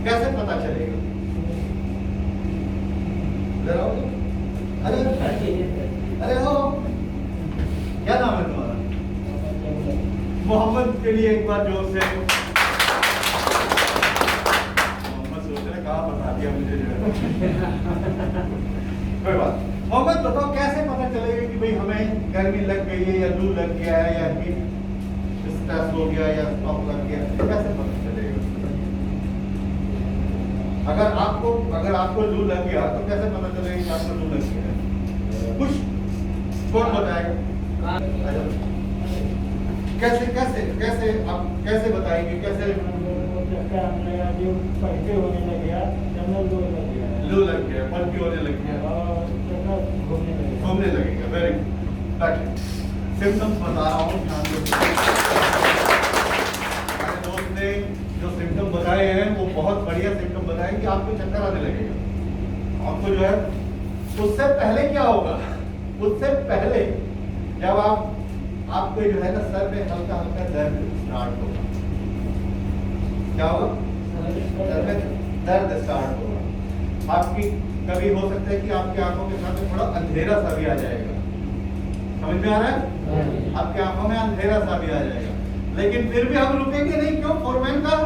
[SPEAKER 1] कैसे पता चलेगा? अरे हो, क्या नाम है तुम्हारा? मोहम्मद के लिए एक बार जोर से। मोहम्मद सोच रहे कहाँ बता दिया मुझे जो है। कोई बात। मोहम्मद बताओ कैसे पता चलेगा कि भाई हमें गर्मी लग गई है या लू लग गया है या हीट स्ट्रेस हो गया या स्टॉप लग गया, कैसे पता चलेगा? अगर आपको लू लग गया तो कैसे पता चलेगा कि आपको लू लग गया है? कुछ कौन बताएगा? कैसे कैसे कैसे आप कैसे बताएंगे? कैसे लू लग गया, पलटी होने लग गया, घूमने लगेगा। Very good. सिम्टम्स बता रहा हूँ, ध्यान दो। हमारे दोस्त ने जो सिम्टम बताए हैं वो बहुत बढ़िया सिम्टम बताए कि आपको चक्कर आने लगेगा। आपको जो है उससे पहले क्या होगा? उससे पहले जब आपको जो है ना सर में हल्का हल्का दर्द स्टार्ट होगा, क्या होगा? सर में दर्द स्टार्ट होगा। आपकी कभी हो सकता है कि आपकी आंखों के सामने थोड़ा अंधेरा सा भी आ जाएगा, समझ में आ रहा है? आपकी आंखों में अंधेरा सा भी आ जाएगा, लेकिन फिर भी हम रुकेंगे नहीं। क्यों? फोरमैन का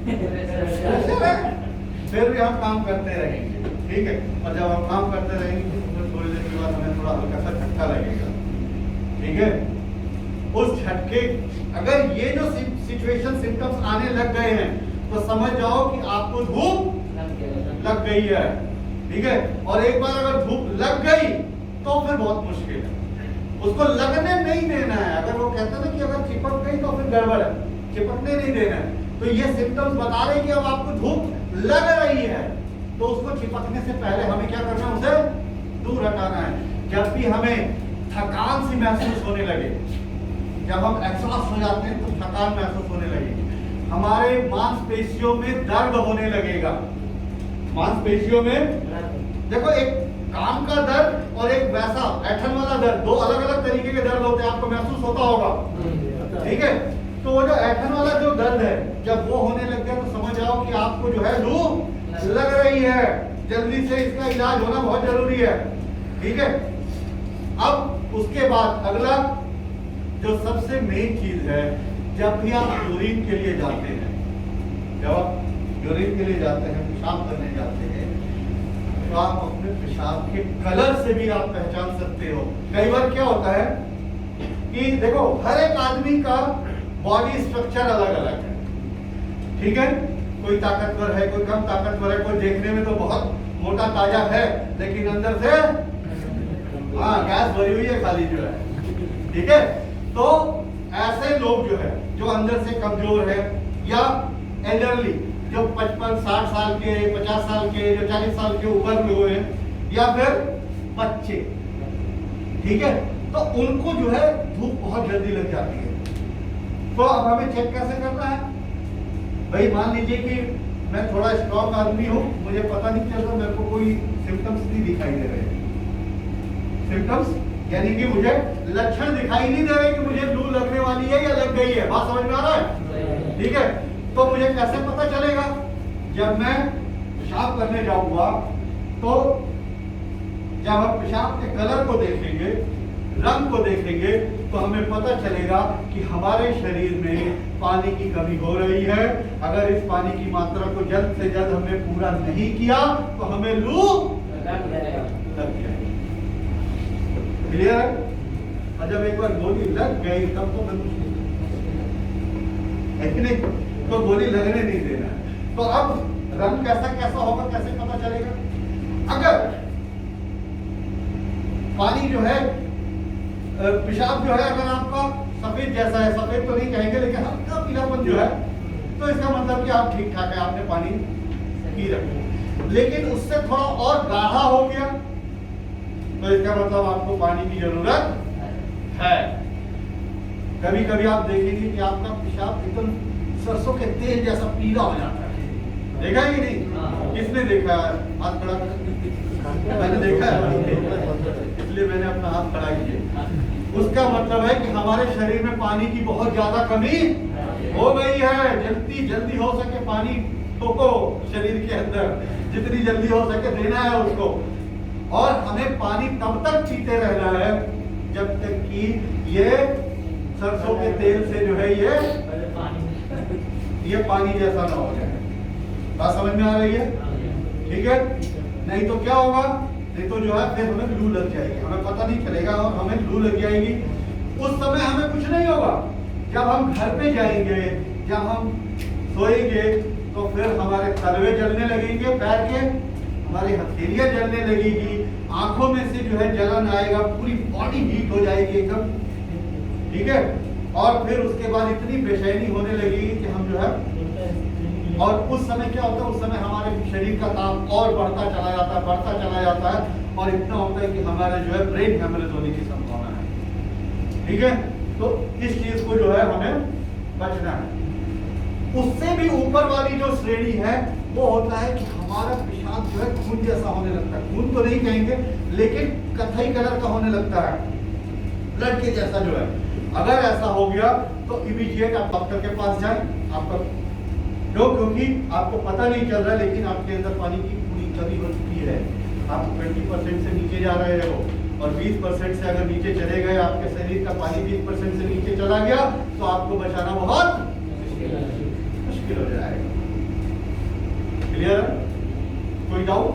[SPEAKER 1] प्रेशर है, फिर भी हम काम करते रहेंगे, ठीक है। और जब हम काम करते रहेंगे तो फिर थोड़ी देर के बाद हमें थोड़ा हल्का सा झटका लगेगा, ठीक है। उस झटके, अगर ये जो सिचुएशन सिम्टम्स आने लग गए हैं तो समझ जाओ कि आपको धूप लग गई है, ठीक है। और एक बार अगर धूप लग गई तो फिर बहुत मुश्किल है, उसको लगने नहीं देना है। अगर वो कहते हैं ना कि अगर चिपक गई तो फिर गड़बड़ है, चिपकने नहीं देना है। तो ये सिम्टम्स बता रहे हैं कि अब आपको धूप लग रही है, तो उसको चिपकने से पहले हमें क्या करना है? उसे दूर हटाना है। जब भी हमें थकान सी महसूस होने लगे, जब हम एहसास हो जाते हैं तो थकान महसूस होने लगेगी, हमारे मांसपेशियों में दर्द होने लगेगा। मांसपेशियों में देखो, एक काम का दर्द और एक वैसा ऐठन वाला दर्द, दो अलग अलग तरीके के दर्द होते हैं, आपको महसूस होता होगा, ठीक है। तो वो जो ऐठन वाला जो दर्द है, जब वो होने लग गया तो समझ आओ कि आपको जो है लू लग रही है, जल्दी से इसका इलाज होना बहुत जरूरी है, ठीक है। अब उसके बाद अगला जो सबसे मेन चीज है, जब भी आप यूरिन के लिए जाते हैं, जब आप यूरिन के लिए जाते हैं, पेशाब करने जाते हैं, तो आप अपने पेशाब के कलर से भी आप पहचान सकते हो। कई बार क्या होता है कि देखो, हर एक आदमी का बॉडी स्ट्रक्चर अलग अलग है, ठीक है। कोई ताकतवर है, कोई कम ताकतवर है, कोई देखने में तो बहुत मोटा ताजा है लेकिन अंदर से गैस भरी हुई है खाली जो है, ठीक है। तो ऐसे लोग जो है, जो अंदर से कमजोर है, या एल्डरली जो 55-60 साल के, 50 साल के, जो 40 साल के ऊपर में हुए हैं, या फिर बच्चे, ठीक है, तो उनको जो है धूप बहुत जल्दी लग जाती है। तो अब हमें चेक कैसे करना है भाई? मान लीजिए कि मैं थोड़ा स्ट्रॉन्ग आदमी हूं, मुझे पता नहीं चल रहा, मेरे को कोई सिम्टम्स नहीं दिखाई दे रहे। सिम्टम्स यानी कि मुझे लक्षण दिखाई नहीं दे रहे कि मुझे लू लगने वाली है या लग गई है। बात समझ में आ रहा है? ठीक है। तो मुझे कैसे पता चलेगा? जब मैं पेशाब करने जाऊंगा तो जब हम पेशाब के कलर को देखेंगे, रंग को देखेंगे, तो हमें पता चलेगा कि हमारे शरीर में पानी की कमी हो रही है। अगर इस पानी की मात्रा को जल्द से जल्द हमने पूरा नहीं किया तो हमें लू लग जाएगी। क्लियर है? और जब एक बार गोली लग गई तब तो मैं कुछ नहीं, तो गोली लगने नहीं देना। तो अब रंग कैसा कैसा होगा, कैसे पता चलेगा? अगर पानी जो है, पेशाब जो है, अगर आपका सफेद जैसा है, सफेद तो नहीं कहेंगे लेकिन हल्का पीलापन जो है, तो इसका मतलब कि आप ठीक ठाक है, आपने पानी पी रखा। लेकिन उससे थोड़ा और गाढ़ा हो गया तो इसका मतलब आपको पानी की जरूरत है। कभी कभी आप देखेंगे कि आपका पेशाब एकदम सरसों के तेल जैसा पीला हो जाता है। देखा है कि नहीं? किसने देखा है? हाथ खड़ा कर। मैंने देखा है, इसलिए मैंने अपना हाथ खड़ा किया। उसका मतलब है कि हमारे शरीर में पानी की बहुत ज्यादा कमी हो गई है। जितनी जल्दी हो सके पानी को शरीर के अंदर जितनी जल्दी हो सके देना है उसको। और हमें पानी तब तक पीते रहना है जब तक कि ये सरसों के तेल से जो है ये पानी जैसा ना हो जाए। बात समझ में आ रही है? ठीक है। नहीं तो क्या होगा? नहीं तो जो है फिर हमें लू लग जाएगी, हमें पता नहीं चलेगा और हमें लू लग जाएगी। उस समय हमें कुछ नहीं होगा। जब हम घर पे जाएंगे, जब हम सोएंगे तो फिर हमारे तलवे जलने लगेंगे, पैर के हमारी हथेलियां जलने लगेगी, आंखों में से जो है जलन आएगा, पूरी बॉडी हीट हो जाएगी एकदम। ठीक है। और फिर उसके बाद इतनी बेचैनी होने लगेगी कि हम जो है, और उस समय क्या होता है, उस समय हमारे शरीर का ताप और बढ़ता चला जाता है और इतना होता है कि हमारे जो है ब्रेन हेमरेज होने की संभावना है। ठीक है। तो इस चीज को जो है हमें बचना है। उससे भी ऊपर वाली जो श्रेणी है वो होता है कि हमारा पेशाब जो है खून जैसा होने लगता है। खून तो नहीं कहेंगे लेकिन कथई कलर का होने लगता है, ब्लड के जैसा जो है। अगर ऐसा हो गया तो इमीडिएट आप डॉक्टर के पास जाएं। आपका क्यों? क्योंकि आपको पता नहीं चल रहा, लेकिन आपके अंदर पानी की पूरी कमी हो चुकी है। आप 20% से नीचे जा रहे हो, और 20% से अगर नीचे चले गए, आपके शरीर का पानी 20% से नीचे चला गया, तो आपको बचाना बहुत मुश्किल हो जाएगा। क्लियर है? कोई डाउट?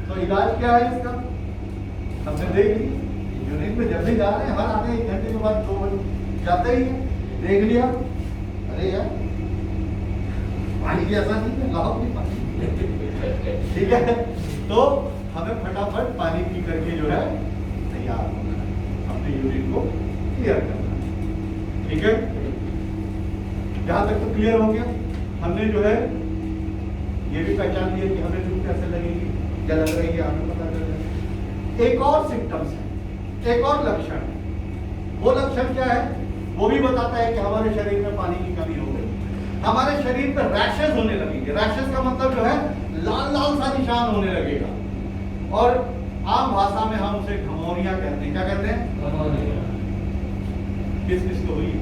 [SPEAKER 1] तो इलाज क्या है इसका? हमने देख ली, यूनिट में जब भी जा रहे हैं, हर आधे 1 घंटे के बाद 2 बजे जाते ही है, देख लिया, अरे यार पानी की आसानी है, लाओ भी पानी। ठीक है, तो हमें फटाफट पानी पी करके जो है तैयार होना है, अपने यूरिन को क्लियर करना है। ठीक है, जहां तक तो क्लियर हो गया। हमने जो है ये भी पहचान लिया कि हमें लू कैसे लगेगी, क्या लग रही है, हमें पता चल जाएगा। एक और सिम्टम्स है, एक और लक्षण है। वो लक्षण क्या है? वो भी बताता है कि हमारे शरीर में पानी की कमी हो गई। हमारे शरीर पे रैशेस होने लगेंगे। रैशेस का मतलब जो है लाल लाल सा निशान होने लगेगा, और आम भाषा में हम उसे घमौरियां कहते हैं। क्या कहते हैं? किस किस को हुई?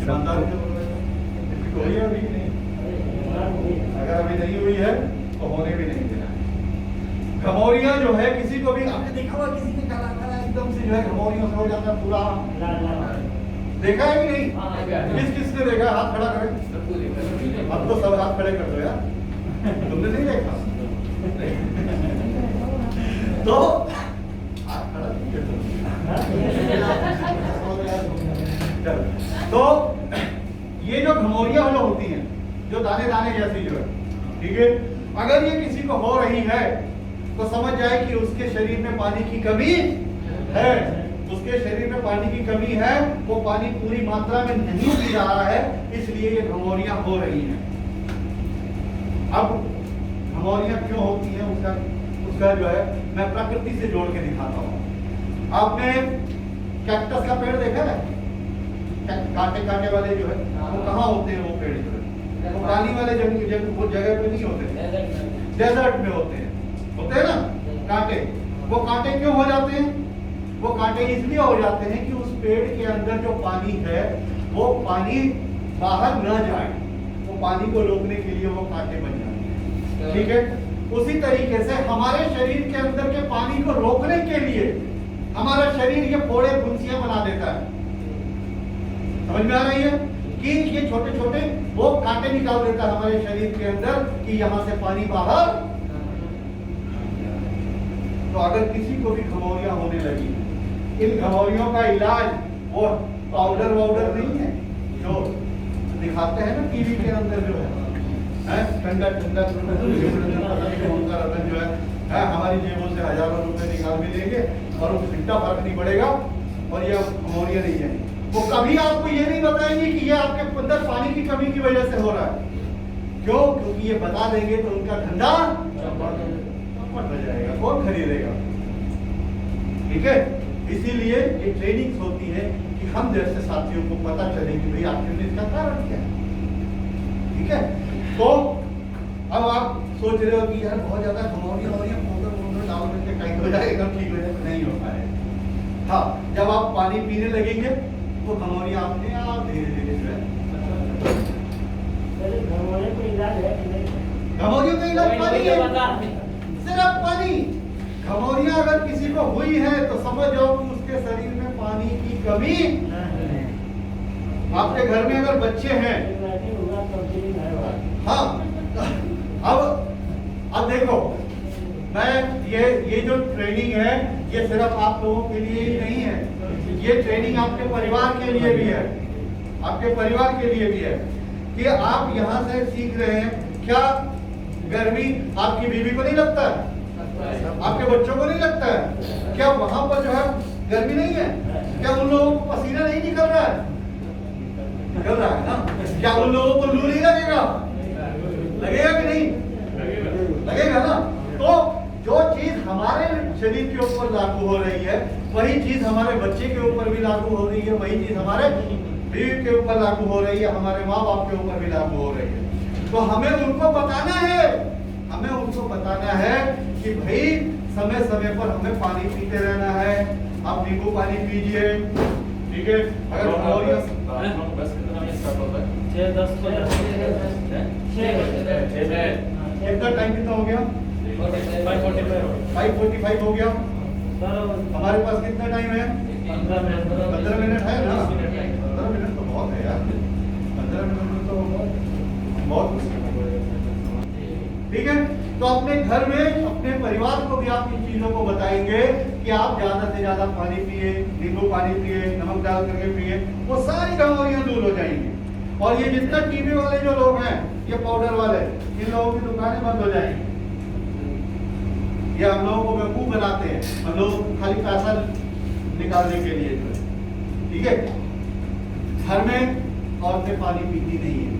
[SPEAKER 1] ईमानदारी से बोल रहे हैं, किसी को हुई है? अभी नहीं। अगर अभी नहीं हुई है तो होने भी नहीं देना है। घमौरियां जो है, किसी को भी आपने देखा होगा, किसी ने काला काला एकदम से जो है घमौरियों से हो जाता है पूरा, देखा है कि नहीं? किस किस ने देखा? हाथ खड़ा करें। अब तो सब हाथ खड़े कर दो यार, तुमने नहीं देखा? तो हाथ खड़ा तो ये जो घमौरियां जो होती हैं, जो दाने दाने जैसी जो है, ठीक है, अगर ये किसी को हो रही है तो समझ जाए कि उसके शरीर में पानी की कमी है। उसके शरीर में पानी की कमी है, वो पानी पूरी मात्रा में नहीं पी रहा है, इसलिए ये घमौरियां हो रही हैं। अब घमौरियां क्यों होती हैं, उसका जो है मैं प्रकृति से जोड़ के दिखाता हूँ। आपने कैक्टस का पेड़ देखा है? कांटे कांटे वाले जो है वो कहाँ होते हैं? वो पेड़ जो है वो पानी वाले वो जगह पे नहीं होते, डेजर्ट में होते हैं ना कांटे। वो कांटे क्यों हो जाते हैं? वो कांटे इसलिए हो जाते हैं कि उस पेड़ के अंदर जो पानी है वो पानी बाहर न जाए, वो पानी को रोकने के लिए वो कांटे बन जाते हैं। ठीक है, उसी तरीके से हमारे शरीर के अंदर के पानी को रोकने के लिए हमारा शरीर ये फोड़े फुंसियां बना देता है। समझ में आ रही है कि ये छोटे छोटे वो कांटे निकाल देता है हमारे शरीर के अंदर कि यहां से पानी बाहर। तो अगर किसी को भी घमौरियां होने लगी, इन घमौरियों का इलाज वो पाउडर वाउडर नहीं है जो दिखाते हैं ना टीवी के अंदर जो है ठंडा ठंडा उनका रतन जो है हमारी जेबों से हजारों रुपए निकाल भी देंगे और वो घंटा फर्क नहीं पड़ेगा और ये घमौरियां नहीं है। वो कभी आपको ये नहीं बताएंगे कि ये आपके अंदर पानी की कमी की वजह से हो रहा है। क्यों? क्योंकि ये बता देंगे तो उनका धंधा चौपट हो जाएगा, कौन खरीदेगा? ठीक है, इसीलिए ये ट्रेनिंग होती है कि हम जैसे साथियों को पता चले कि भाई आखिर इसका कारण क्या है। ठीक है, तो अब आप सोच रहे हो कि यार बहुत ज्यादा घमौरियां हो रही है, पाउडर डाल करके कहीं हो जाएगा, ठीक हो जाएगा, नहीं हो पाएगा। हाँ, जब आप पानी पीने लगेंगे तो घमौरियां अपने आप धीरे धीरे जो है। घमौरियों का इलाज पानी है, सिर्फ पानी। घमौरियां अगर किसी को हुई है तो समझ जाओ कि उसके शरीर में पानी की कमी। आपके घर में अगर बच्चे हैं, हाँ, अब देखो, मैं ये जो ट्रेनिंग है ये सिर्फ आप लोगों के लिए ही नहीं है, ये ट्रेनिंग आपके परिवार के लिए भी है, आपके परिवार के लिए भी है कि आप यहाँ से सीख रहे हैं। क्या गर्मी आपकी बीवी को नहीं लगता है? आपके बच्चों को नहीं लगता है? क्या वहां पर जो है गर्मी नहीं है? क्या उन लोगों को पसीना नहीं निकल रहा है? निकल रहा है ना? क्या उन लोगों को लू नहीं लगेगा? लगेगा कि नहीं? लगेगा ना? तो जो चीज हमारे शरीर के ऊपर लागू हो रही है वही चीज हमारे बच्चे के ऊपर भी लागू हो रही है, वही चीज हमारे बीवी के ऊपर लागू हो रही है, हमारे माँ बाप के ऊपर भी लागू हो रही है। तो हमें उनको बताना है, हमें उनको बताना है कि भाई समय समय पर हमें पानी पीते रहना है। आप नींबू पानी पीजिए, ठीक है। अगर खमोरियां कितना टाइम कितना हो गया? 5:45 हो गया। हमारे पास कितना टाइम है? 15 मिनट है ना? 15 मिनट तो बहुत है यार, 15 मिनट तो बहुत मुश्किल है। ठीक है, तो अपने घर में अपने परिवार को भी आप इन चीजों को बताएंगे कि आप ज्यादा से ज्यादा पानी पिए, नींबू पानी पिए, नमक डाल करके पिए, वो सारी बीमारियां दूर हो जाएंगी। और ये जितना टीवी वाले जो लोग हैं, ये पाउडर वाले, इन लोगों की दुकानें बंद हो जाएंगी। ये हम लोगों को बेवकूफ बनाते हैं, हम लोग खाली पैसा निकालने के लिए जो है। ठीक है, घर में औरतें पानी पीती नहीं है,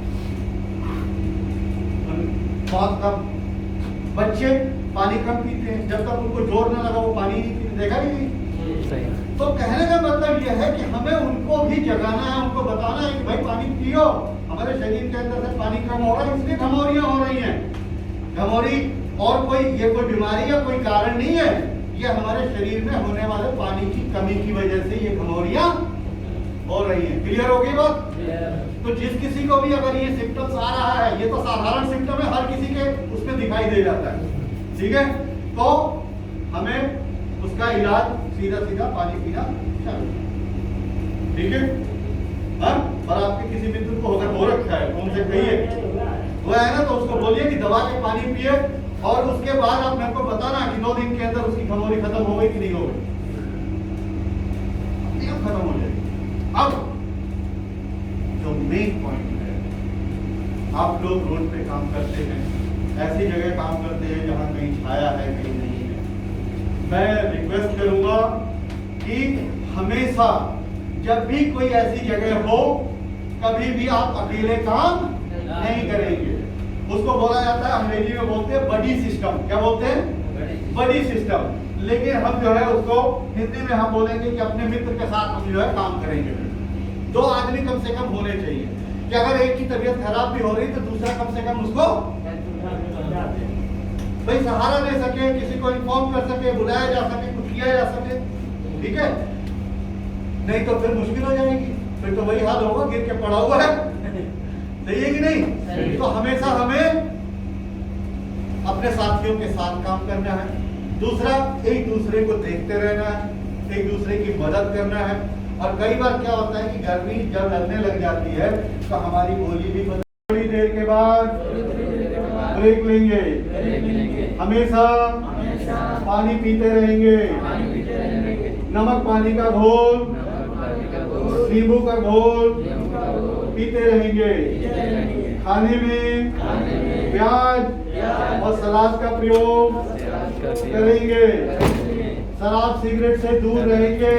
[SPEAKER 1] बहुत कम। बच्चे पानी कम पीते हैं, जब तक उनको जोर ना लगा वो पानी नहीं पीते, देखा ही नहीं। तो कहने का मतलब यह है कि हमें उनको भी जगाना है, उनको बताना है कि भाई पानी पियो। हमारे शरीर के अंदर से पानी कम हो रहा है, इसलिए घमौरियां हो रही हैं। घमौरी और कोई ये कोई बीमारी या कोई कारण नहीं है, ये हमारे शरीर में होने वाले पानी की कमी की वजह से ये घमौरियां हो रही हैं। क्लियर हो गई बात? तो जिस किसी को भी अगर ये सिम्टम्स आ रहा है, ये तो साधारण सिम्टम है, हर किसी के उसमें दिखाई दे जाता है। ठीक है, तो हमें उसका इलाज सीधा सीधा पानी पीना चाहिए। ठीक है, हाँ? और आपके किसी मित्र को अगर हो रखा है तो उनसे कहिए, वो है ना, तो उसको बोलिए कि दबा के पानी पिए, और उसके बाद आप मेरे को बताना कि 2 दिन के अंदर उसकी घमौरी खत्म हो गई कि नहीं हो गई। खत्म हो जाएगी। अब जो मेन पॉइंट है, आप लोग रोड पे काम करते हैं, ऐसी जगह काम करते हैं जहां कहीं छाया है कहीं नहीं है। मैं रिक्वेस्ट करूंगा कि हमेशा जब भी कोई ऐसी जगह हो, कभी भी आप अकेले काम नहीं करेंगे। उसको बोला जाता है, अंग्रेजी में बोलते हैं बडी सिस्टम। क्या बोलते हैं? Buddy system. लेकिन हम जो है उसको हिंदी में हम बोलेंगे कि अपने मित्र के साथ हम जो है काम करेंगे। 2 आदमी कम से कम होने चाहिए कि अगर एक की तबीयत खराब भी हो रही तो दूसरा कम से कम उसको भाई सहारा दे सके, किसी को इन्फॉर्म कर सके, बुलाया जा सके, कुछ किया जा सके। ठीक है, नहीं तो फिर मुश्किल हो जाएगी, फिर तो वही हाल होगा, गिर के पड़ा हुआ है। सही है कि नहीं? तो हमेशा हमें अपने साथियों के साथ काम करना है। दूसरा, एक दूसरे को देखते रहना है, एक दूसरे की मदद करना है। और कई बार क्या होता है कि गर्मी जब लगने लग जाती है तो हमारी बोली भी थोड़ी देर के बाद ब्रेक लेंगे, हमेशा पानी पीते रहेंगे, नमक पानी का घोल, नींबू का घोल पीते रहेंगे, खाने में प्याज और सलाद का प्रयोग करेंगे, शराब सिगरेट से दूर रहेंगे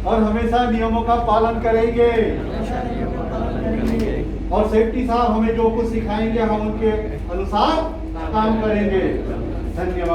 [SPEAKER 1] और हमेशा नियमों का पालन करेंगे। और सेफ्टी साहब हमें जो कुछ सिखाएंगे हम उनके अनुसार काम करेंगे। धन्यवाद।